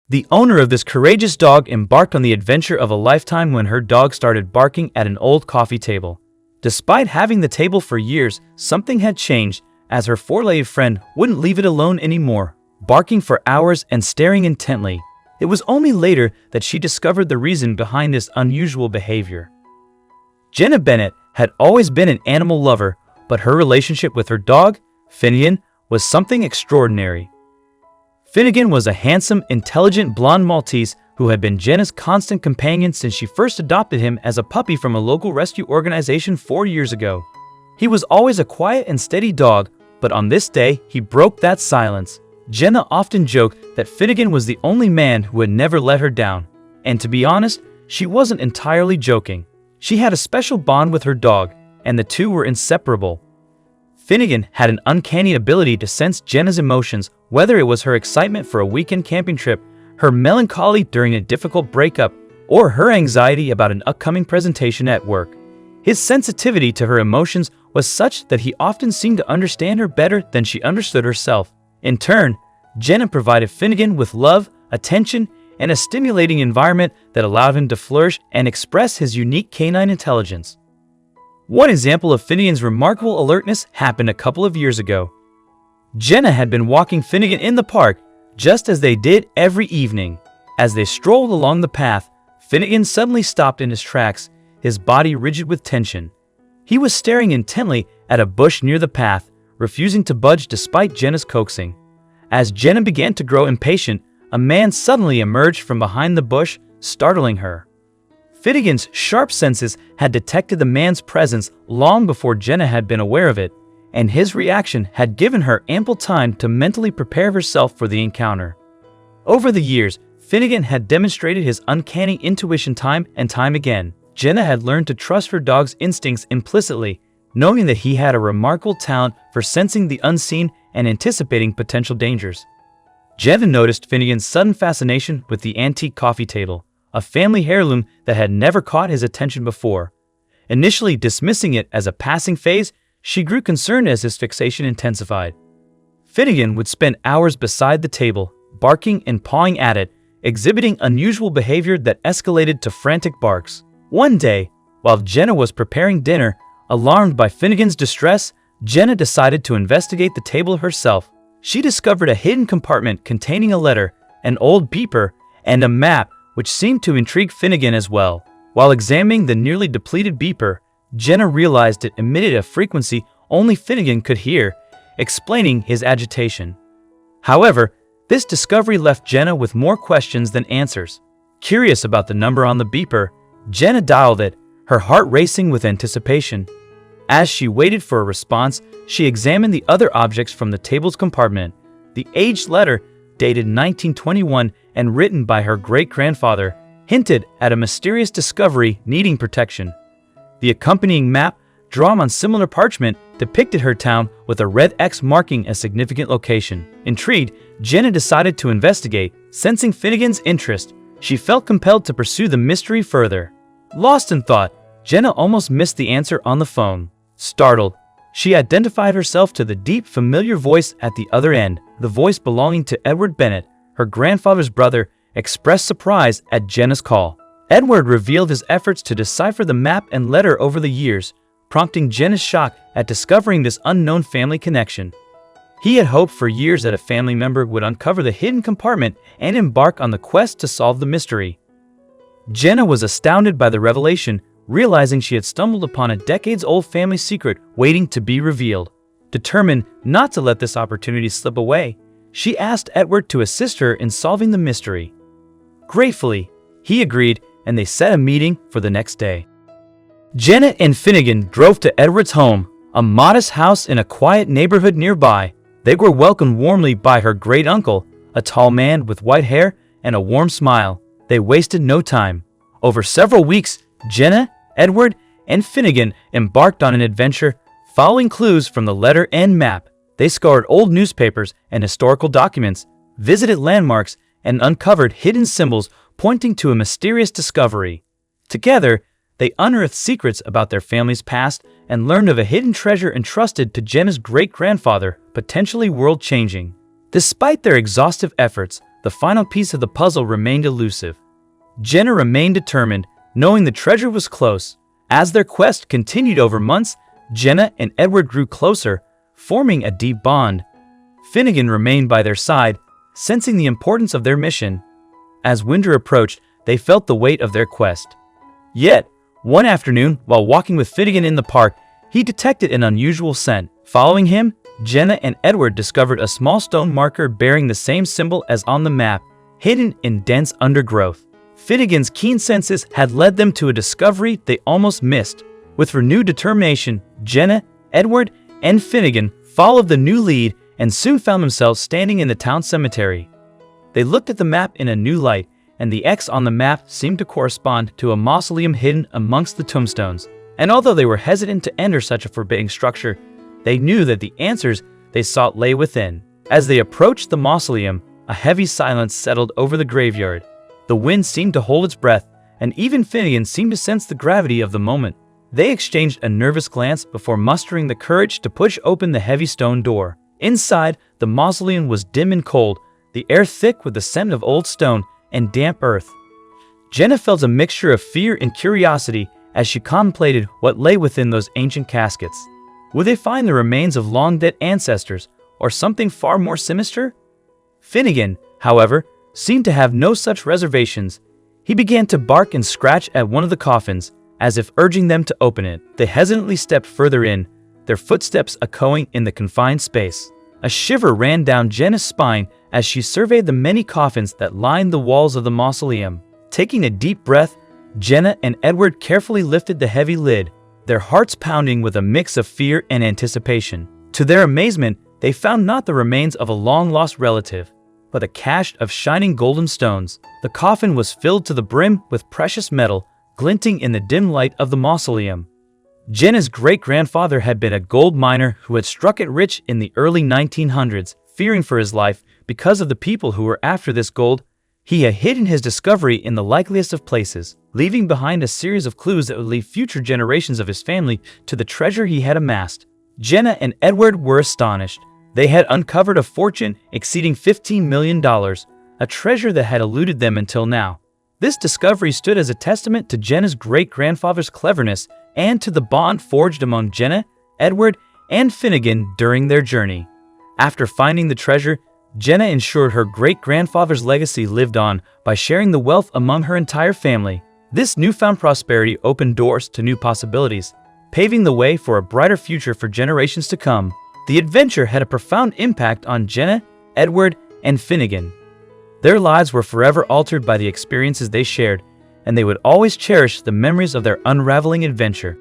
The owner of this courageous dog embarked on the adventure of a lifetime when her dog started barking at an old coffee table. Despite having the table for years, something had changed, as her four-legged friend wouldn't leave it alone anymore, barking for hours and staring intently. It was only later that she discovered the reason behind this unusual behavior. Jenna Bennett had always been an animal lover, but her relationship with her dog, Finegan, was something extraordinary. Finegan was a handsome, intelligent blonde Maltese who had been Jenna's constant companion since she first adopted him as a puppy from a local rescue organization 4 years ago. He was always a quiet and steady dog, but on this day, he broke that silence. Jenna often joked that Finegan was the only man who had never let her down. And to be honest, she wasn't entirely joking. She had a special bond with her dog, and the two were inseparable. Finegan had an uncanny ability to sense Jenna's emotions, whether it was her excitement for a weekend camping trip, her melancholy during a difficult breakup, or her anxiety about an upcoming presentation at work. His sensitivity to her emotions was such that he often seemed to understand her better than she understood herself. In turn, Jenna provided Finegan with love, attention, and a stimulating environment that allowed him to flourish and express his unique canine intelligence. One example of Finegan's remarkable alertness happened a couple of years ago. Jenna had been walking Finegan in the park, just as they did every evening. As they strolled along the path, Finegan suddenly stopped in his tracks, his body rigid with tension. He was staring intently at a bush near the path, refusing to budge despite Jenna's coaxing. As Jenna began to grow impatient, a man suddenly emerged from behind the bush, startling her. Finegan's sharp senses had detected the man's presence long before Jenna had been aware of it, and his reaction had given her ample time to mentally prepare herself for the encounter. Over the years, Finegan had demonstrated his uncanny intuition time and time again. Jenna had learned to trust her dog's instincts implicitly, knowing that he had a remarkable talent for sensing the unseen and anticipating potential dangers. Jenna noticed Finegan's sudden fascination with the antique coffee table, a family heirloom that had never caught his attention before. Initially dismissing it as a passing phase, she grew concerned as his fixation intensified. Finegan would spend hours beside the table, barking and pawing at it, exhibiting unusual behavior that escalated to frantic barks. One day, while Jenna was preparing dinner, alarmed by Finegan's distress, Jenna decided to investigate the table herself. She discovered a hidden compartment containing a letter, an old beeper, and a map which seemed to intrigue Finegan as well. While examining the nearly depleted beeper, Jenna realized it emitted a frequency only Finegan could hear, explaining his agitation. However, this discovery left Jenna with more questions than answers. Curious about the number on the beeper, Jenna dialed it, her heart racing with anticipation. As she waited for a response, she examined the other objects from the table's compartment. The aged letter, dated 1921 and written by her great-grandfather, hinted at a mysterious discovery needing protection. The accompanying map, drawn on similar parchment, depicted her town with a red X marking a significant location. Intrigued, Jenna decided to investigate. Sensing Finegan's interest, she felt compelled to pursue the mystery further. Lost in thought, Jenna almost missed the answer on the phone. Startled, she identified herself to the deep, familiar voice at the other end. The voice belonging to Edward Bennett, her grandfather's brother, expressed surprise at Jenna's call. Edward revealed his efforts to decipher the map and letter over the years, prompting Jenna's shock at discovering this unknown family connection. He had hoped for years that a family member would uncover the hidden compartment and embark on the quest to solve the mystery. Jenna was astounded by the revelation, realizing she had stumbled upon a decades-old family secret waiting to be revealed. Determined not to let this opportunity slip away, she asked Edward to assist her in solving the mystery. Gratefully, he agreed, and they set a meeting for the next day. Jenna and Finegan drove to Edward's home, a modest house in a quiet neighborhood nearby. They were welcomed warmly by her great-uncle, a tall man with white hair and a warm smile. They wasted no time. Over several weeks, Jenna, Edward, and Finegan embarked on an adventure, following clues from the letter and map. They scoured old newspapers and historical documents, visited landmarks, and uncovered hidden symbols pointing to a mysterious discovery. Together, they unearthed secrets about their family's past and learned of a hidden treasure entrusted to Jenna's great-grandfather, potentially world-changing. Despite their exhaustive efforts, the final piece of the puzzle remained elusive. Jenna remained determined, knowing the treasure was close. As their quest continued over months, Jenna and Edward grew closer, forming a deep bond. Finegan remained by their side, sensing the importance of their mission. As winter approached, they felt the weight of their quest. Yet, one afternoon, while walking with Finegan in the park, he detected an unusual scent. Following him, Jenna and Edward discovered a small stone marker bearing the same symbol as on the map, hidden in dense undergrowth. Finegan's keen senses had led them to a discovery they almost missed. With renewed determination, Jenna, Edward, and Finegan followed the new lead and soon found themselves standing in the town cemetery. They looked at the map in a new light, and the X on the map seemed to correspond to a mausoleum hidden amongst the tombstones. And although they were hesitant to enter such a forbidding structure, they knew that the answers they sought lay within. As they approached the mausoleum, a heavy silence settled over the graveyard. The wind seemed to hold its breath, and even Finegan seemed to sense the gravity of the moment. They exchanged a nervous glance before mustering the courage to push open the heavy stone door. Inside, the mausoleum was dim and cold, the air thick with the scent of old stone and damp earth. Jenna felt a mixture of fear and curiosity as she contemplated what lay within those ancient caskets. Would they find the remains of long-dead ancestors, or something far more sinister? Finegan, however, seemed to have no such reservations. He began to bark and scratch at one of the coffins, as if urging them to open it. They hesitantly stepped further in, their footsteps echoing in the confined space. A shiver ran down Jenna's spine as she surveyed the many coffins that lined the walls of the mausoleum. Taking a deep breath, Jenna and Edward carefully lifted the heavy lid, their hearts pounding with a mix of fear and anticipation. To their amazement, they found not the remains of a long-lost relative, but a cache of shining golden stones. The coffin was filled to the brim with precious metal, glinting in the dim light of the mausoleum. Jenna's great-grandfather had been a gold miner who had struck it rich in the early 1900s. Fearing for his life because of the people who were after this gold, he had hidden his discovery in the likeliest of places, leaving behind a series of clues that would lead future generations of his family to the treasure he had amassed. Jenna and Edward were astonished. They had uncovered a fortune exceeding $15 million, a treasure that had eluded them until now. This discovery stood as a testament to Jenna's great-grandfather's cleverness and to the bond forged among Jenna, Edward, and Finegan during their journey. After finding the treasure, Jenna ensured her great-grandfather's legacy lived on by sharing the wealth among her entire family. This newfound prosperity opened doors to new possibilities, paving the way for a brighter future for generations to come. The adventure had a profound impact on Jenna, Edward, and Finegan. Their lives were forever altered by the experiences they shared, and they would always cherish the memories of their unraveling adventure.